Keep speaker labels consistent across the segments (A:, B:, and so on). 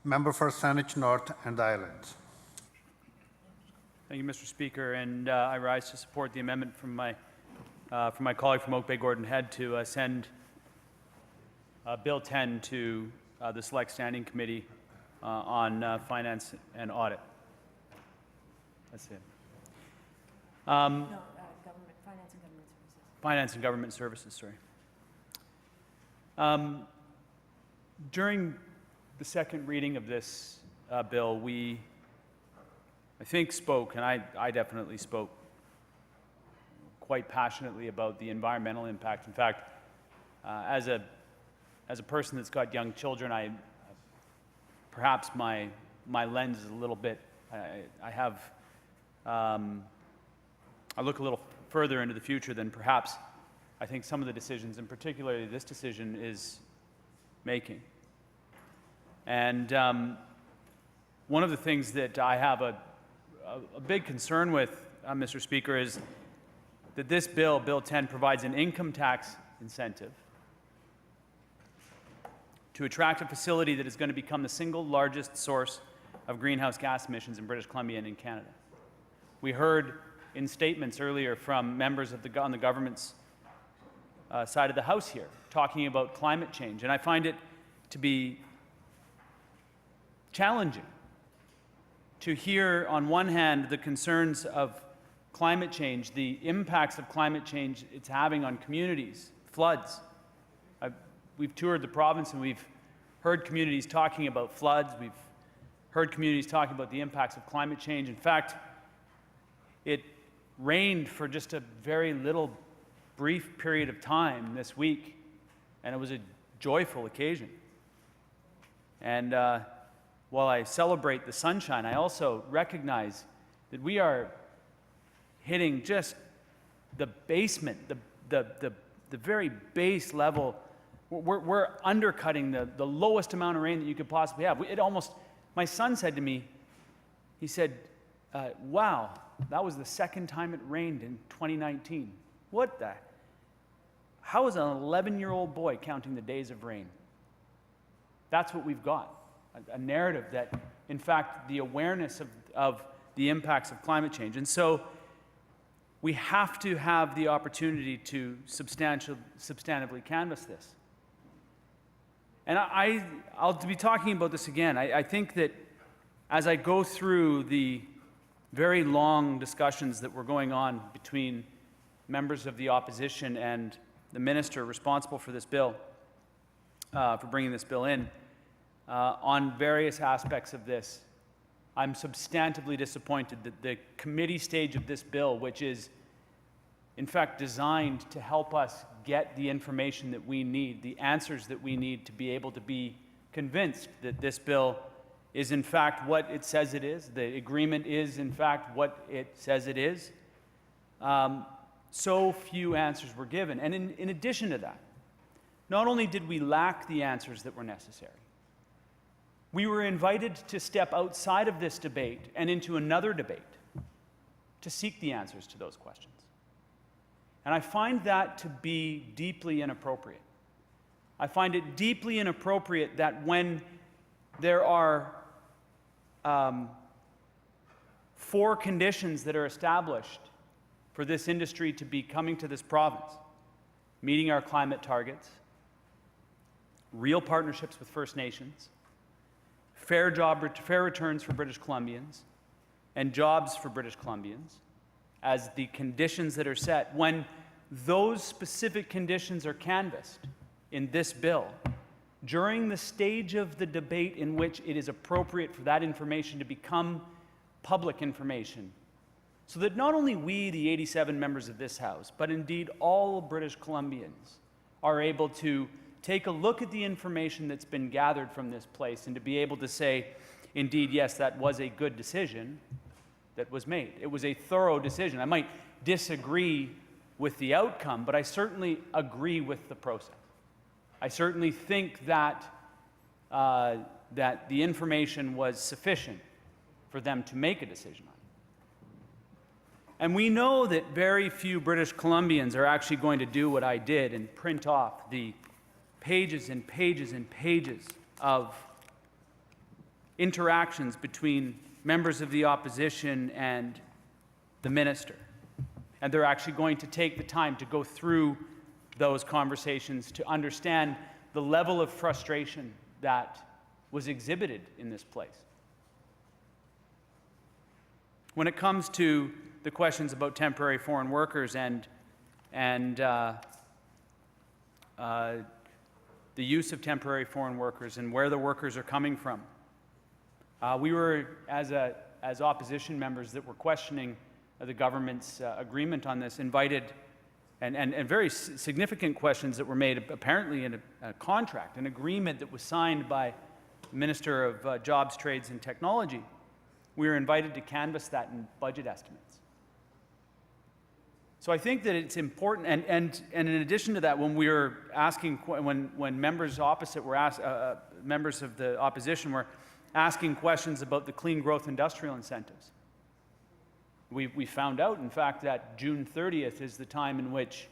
A: Member for Saanich North and the Islands.
B: Thank you, Mr. Speaker, and I rise to support the amendment from my colleague from Oak Bay, Gordon Head, to send Bill 10 to the Select Standing Committee on Finance and Audit. That's it.
C: Finance and Government Services.
B: Finance and Government Services, sorry. During the second reading of this bill, we, I think, spoke, and I definitely spoke quite passionately about the environmental impact. In fact, as a person that's got young children, perhaps my lens is a little bit, I look a little further into the future than perhaps I think some of the decisions, and particularly this decision, is making. And one of the things that I have a big concern with, Mr. Speaker, is that this bill, Bill 10, provides an income tax incentive to attract a facility that is going to become the single largest source of greenhouse gas emissions in British Columbia and in Canada. We heard in statements earlier from members on the government's side of the House here talking about climate change, and I find it to be challenging to hear, on one hand, the concerns of climate change, the impacts of climate change it's having on communities, floods. We've toured the province and we've heard communities talking about floods. We've heard communities talking about the impacts of climate change. In fact, it rained for just a very little brief period of time this week, and it was a joyful occasion. And while I celebrate the sunshine, I also recognize that we are hitting just the basement, the very base level. We're undercutting the lowest amount of rain that you could possibly have. My son said to me, he said, wow, that was the second time it rained in 2019. How is an 11-year-old boy counting the days of rain? That's what we've got. A narrative that, in fact, the awareness of the impacts of climate change. And so we have to have the opportunity to substantively canvass this. And I'll be talking about this again. I think that as I go through the very long discussions that were going on between members of the opposition and the minister responsible for this bill, for bringing this bill in, on various aspects of this, I'm substantively disappointed that the committee stage of this bill, which is in fact designed to help us get the information that we need, the answers that we need to be able to be convinced that this bill is in fact what it says it is, the agreement is in fact what it says it is, so few answers were given. And in addition to that, not only did we lack the answers that were necessary, we were invited to step outside of this debate and into another debate to seek the answers to those questions. And I find that to be deeply inappropriate. I find it deeply inappropriate that when there are 4 conditions that are established for this industry to be coming to this province: meeting our climate targets, real partnerships with First Nations, fair returns for British Columbians, and jobs for British Columbians, as the conditions that are set. When those specific conditions are canvassed in this bill, during the stage of the debate in which it is appropriate for that information to become public information, so that not only we, the 87 members of this House, but indeed all British Columbians, are able to take a look at the information that's been gathered from this place and to be able to say, indeed, yes, that was a good decision that was made. It was a thorough decision. I might disagree with the outcome, but I certainly agree with the process. I certainly think that that the information was sufficient for them to make a decision on it. And we know that very few British Columbians are actually going to do what I did and print off the pages and pages and pages of interactions between members of the opposition and the minister. And they're actually going to take the time to go through those conversations to understand the level of frustration that was exhibited in this place. When it comes to the questions about temporary foreign workers and the use of temporary foreign workers and where the workers are coming from, we were, as opposition members that were questioning the government's agreement on this, invited, and very significant questions that were made apparently in a contract, an agreement that was signed by the Minister of Jobs, Trades and Technology. We were invited to canvass that in budget estimates. So I think that it's important, and in addition to that, when we were asking, when members opposite were asked, members of the opposition were asking questions about the clean growth industrial incentives, we found out, in fact, that June 30th is the time in which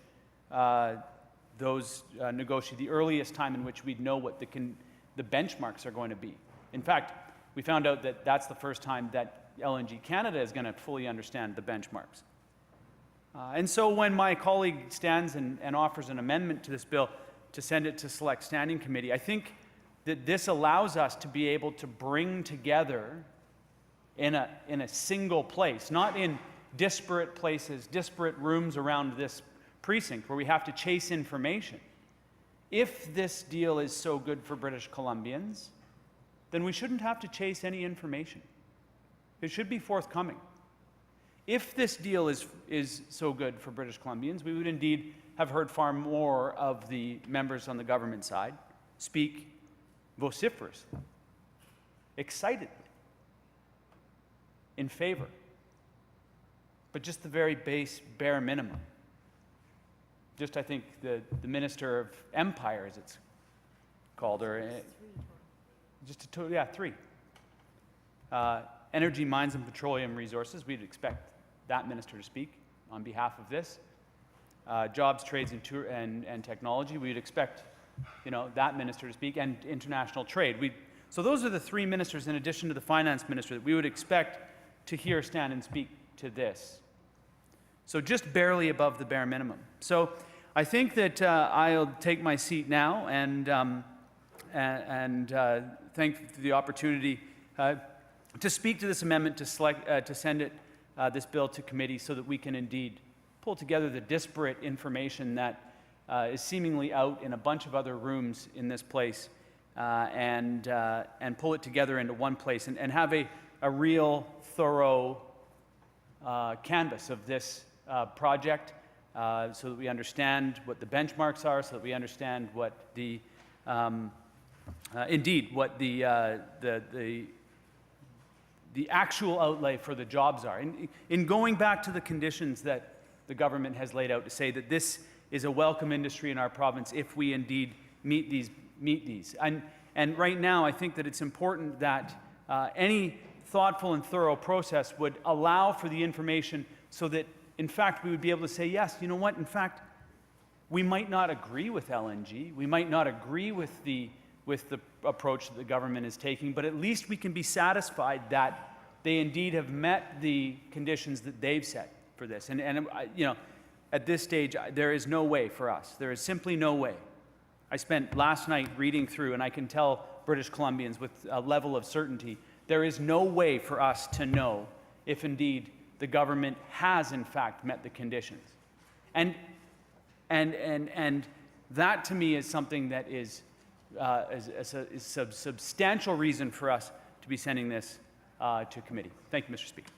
B: those negotiate, the earliest time in which we'd know what the benchmarks are going to be. In fact, we found out that that's the first time that LNG Canada is going to fully understand the benchmarks. And so when my colleague stands and offers an amendment to this bill to send it to Select Standing Committee, I think that this allows us to be able to bring together in a single place, not in disparate places, disparate rooms around this precinct where we have to chase information. If this deal is so good for British Columbians, then we shouldn't have to chase any information. It should be forthcoming. If this deal is so good for British Columbians, we would indeed have heard far more of the members on the government side speak vociferously, excitedly, in favor, but just the very bare minimum. Just, I think, the Minister of Empire, as it's called, or just three. Energy, Mines and Petroleum Resources, we'd expect that minister to speak on behalf of this. Jobs, Trades and Technology, we'd expect that minister to speak, and International Trade. So those are the three ministers, in addition to the Finance Minister, that we would expect to hear stand and speak to this. So just barely above the bare minimum. So I think that I'll take my seat now and thank for the opportunity to speak to this amendment to send it this bill to committee so that we can indeed pull together the disparate information that is seemingly out in a bunch of other rooms in this place and pull it together into one place and have a real thorough canvas of this project so that we understand what the benchmarks are, so that we understand what the indeed what the actual outlay for the jobs are. In going back to the conditions that the government has laid out to say that this is a welcome industry in our province if we indeed meet these. And right now, I think that it's important that any thoughtful and thorough process would allow for the information so that, in fact, we would be able to say, yes, you know what, in fact, we might not agree with LNG, we might not agree with the approach that the government is taking, but at least we can be satisfied that they indeed have met the conditions that they've set for this. And at this stage, there is no way for us. There is simply no way. I spent last night reading through, and I can tell British Columbians with a level of certainty, there is no way for us to know if indeed the government has in fact met the conditions. And that to me is something that is a substantial reason for us to be sending this to committee. Thank you, Mr. Speaker.